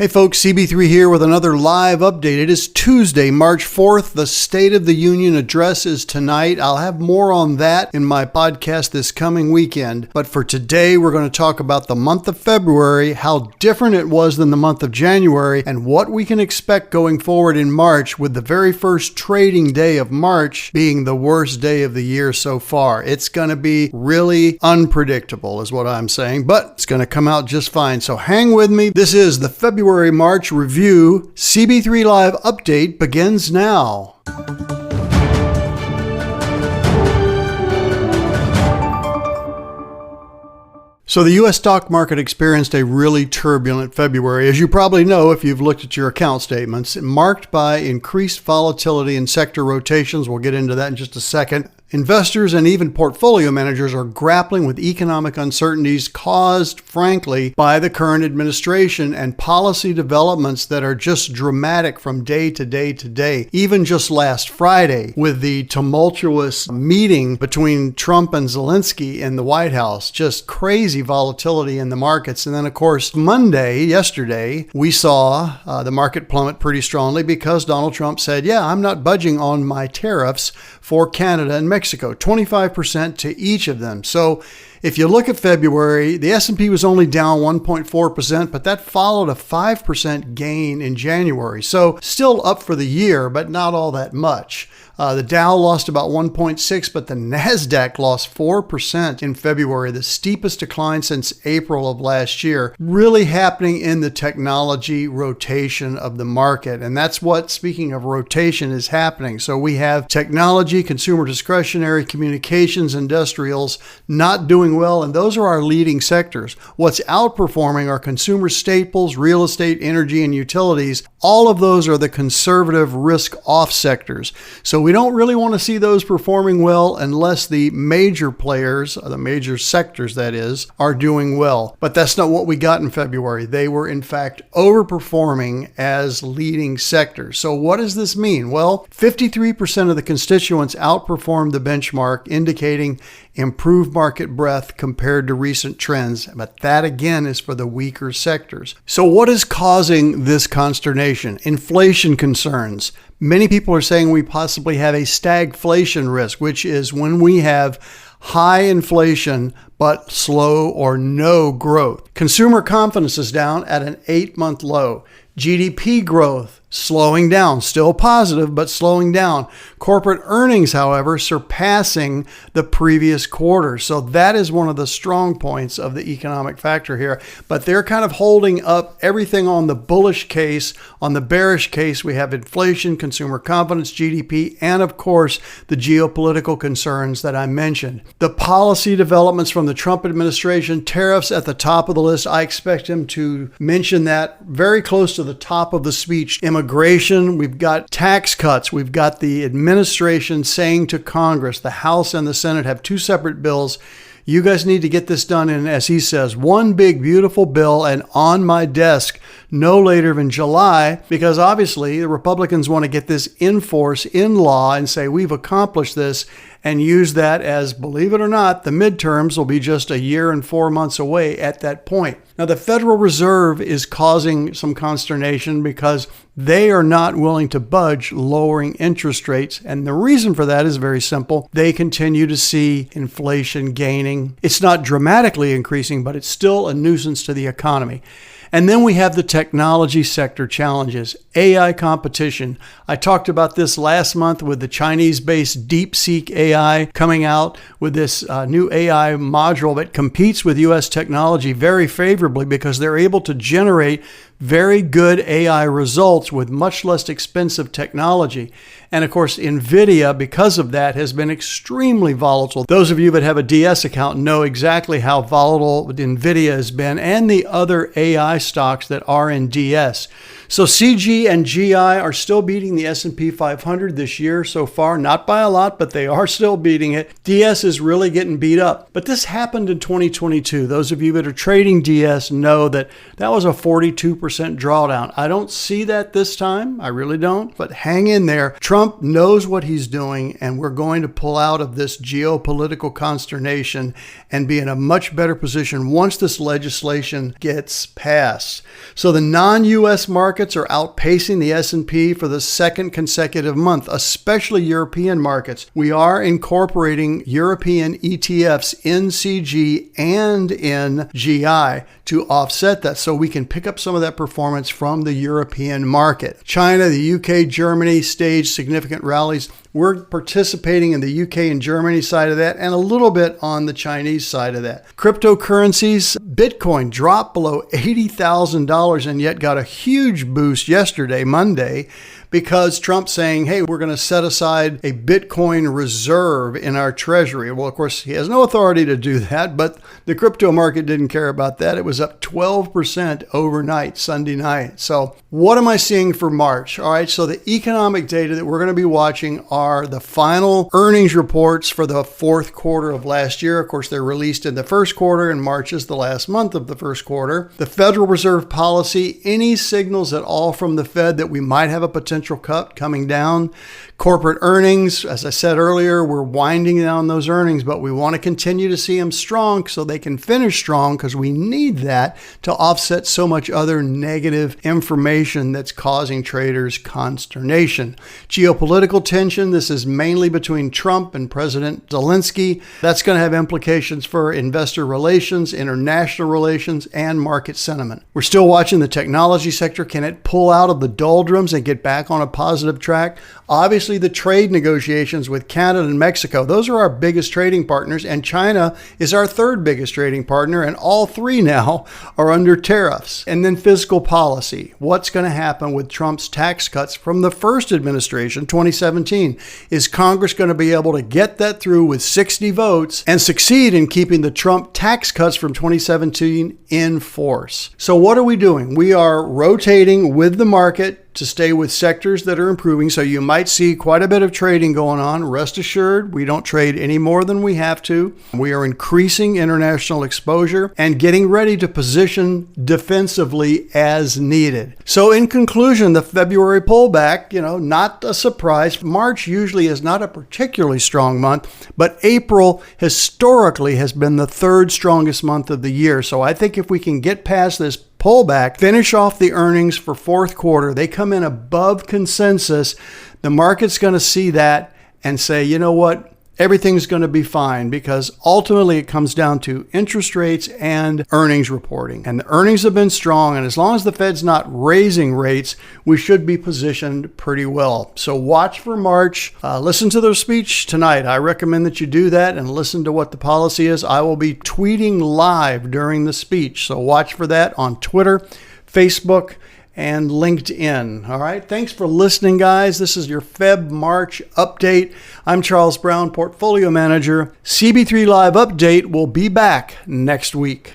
Hey folks, CB3 here with another live update. It is Tuesday, March 4th. The State of the Union address is tonight. I'll have more on that in my podcast this coming weekend. But for today, we're going to talk about the month of February, how different it was than the month of January, and what we can expect going forward in March, with the very first trading day of March being the worst day of the year so far. It's going to be really unpredictable is what I'm saying, but it's going to come out just fine. So hang with me. This is the February-March review. CB3 Live update begins now. So the U.S. stock market experienced a really turbulent February, as you probably know if you've looked at your account statements, marked by increased volatility and sector rotations. We'll get into that in just a second. Investors and even portfolio managers are grappling with economic uncertainties caused, frankly, by the current administration and policy developments that are just dramatic from day to day to day. Even just last Friday, with the tumultuous meeting between Trump and Zelensky in the White House, just crazy volatility in the markets. And then, of course, yesterday, we saw the market plummet pretty strongly because Donald Trump said, yeah, I'm not budging on my tariffs for Canada and Mexico, 25% to each of them. So if you look at February, the S&P was only down 1.4%, but that followed a 5% gain in January. So still up for the year, but not all that much. The Dow lost about 1.6%, but the NASDAQ lost 4% in February, the steepest decline since April of last year. Really happening in the technology rotation of the market. And that's what, speaking of rotation, is happening. So we have technology, consumer discretionary, communications, industrials not doing well, and those are our leading sectors. What's outperforming are consumer staples, real estate, energy, and utilities. All of those are the conservative risk-off sectors. So we don't really want to see those performing well unless the major players, the major sectors that is, are doing well. But that's not what we got in February. They were in fact overperforming as leading sectors. So what does this mean? Well, 53% of the constituents outperformed the benchmark, indicating improved market breadth compared to recent trends. But that again is for the weaker sectors. So what is causing this consternation? Inflation concerns. Many people are saying we possibly have a stagflation risk, which is when we have high inflation but slow or no growth. Consumer confidence is down at an 8-month low. GDP growth slowing down, still positive, but slowing down. Corporate earnings, however, surpassing the previous quarter. So that is one of the strong points of the economic factor here. But they're kind of holding up everything on the bullish case. On the bearish case, we have inflation, consumer confidence, GDP, and of course, the geopolitical concerns that I mentioned. The policy developments from the Trump administration, tariffs at the top of the list. I expect him to mention that very close to the top of the speech. Immigration, we've got tax cuts, we've got the administration saying to Congress, the House and the Senate have two separate bills. You guys need to get this done in, as he says, one big beautiful bill and on my desk no later than July, because obviously the Republicans want to get this in force, in law, and say we've accomplished this, and use that as, believe it or not, the midterms will be just a year and 4 months away at that point. Now, the Federal Reserve is causing some consternation because they are not willing to budge lowering interest rates. And the reason for that is very simple. They continue to see inflation gaining. It's not dramatically increasing, but it's still a nuisance to the economy. And then we have the technology sector challenges, AI competition. I talked about this last month with the Chinese-based DeepSeek AI coming out with this new AI module that competes with U.S. technology very favorably because they're able to generate very good AI results with much less expensive technology. And of course, NVIDIA, because of that, has been extremely volatile. Those of you that have a DS account know exactly how volatile NVIDIA has been and the other AI stocks that are in DS. So CG and GI are still beating the S&P 500 this year so far, not by a lot, but they are still beating it. DS is really getting beat up. But this happened in 2022. Those of you that are trading DS know that that was a 42% drawdown. I don't see that this time. I really don't. But hang in there. Trump knows what he's doing, and we're going to pull out of this geopolitical consternation and be in a much better position once this legislation gets passed. So the non-U.S. markets are outpacing the S&P for the second consecutive month, especially European markets. We are incorporating European ETFs in CG and in GI to offset that, so we can pick up some of that performance from the European market. China, the UK, Germany staged significant rallies. We're participating in the UK and Germany side of that and a little bit on the Chinese side of that. Cryptocurrencies, Bitcoin dropped below $80,000 and yet got a huge boost yesterday, Monday, because Trump's saying, hey, we're going to set aside a Bitcoin reserve in our treasury. Well, of course, he has no authority to do that, but the crypto market didn't care about that. It was up 12% overnight, Sunday night. So what am I seeing for March? All right, so the economic data that we're going to be watching are the final earnings reports for the fourth quarter of last year. Of course, they're released in the first quarter, and March is the last month of the first quarter. The Federal Reserve policy, any signals at all from the Fed that we might have a potential cut coming down. Corporate earnings, as I said earlier, we're winding down those earnings, but we want to continue to see them strong so they can finish strong, because we need that to offset so much other negative information that's causing traders consternation. Geopolitical tension, this is mainly between Trump and President Zelensky. That's going to have implications for investor relations, international relations, and market sentiment. We're still watching the technology sector. Can it pull out of the doldrums and get back on a positive track? Obviously, the trade negotiations with Canada and Mexico, those are our biggest trading partners, and China is our third biggest trading partner, and all three now are under tariffs. And then fiscal policy. What's going to happen with Trump's tax cuts from the first administration, 2017? Is Congress going to be able to get that through with 60 votes and succeed in keeping the Trump tax cuts from 2017 in force? So what are we doing? We are rotating with the market to stay with sectors that are improving. So you might see quite a bit of trading going on. Rest assured, we don't trade any more than we have to. We are increasing international exposure and getting ready to position defensively as needed. So in conclusion, the February pullback, not a surprise. March usually is not a particularly strong month, but April historically has been the third strongest month of the year. So I think if we can get past this pullback, finish off the earnings for fourth quarter, they come in above consensus, the market's going to see that and say, you know what, everything's going to be fine, because ultimately it comes down to interest rates and earnings reporting. And the earnings have been strong, and as long as the Fed's not raising rates, we should be positioned pretty well. So watch for March. Listen to their speech tonight. I recommend that you do that and listen to what the policy is. I will be tweeting live during the speech, so watch for that on Twitter, Facebook, and LinkedIn. All right. Thanks for listening, guys. This is your Feb March update. I'm Charles Brown, Portfolio Manager. CB3 Live Update will be back next week.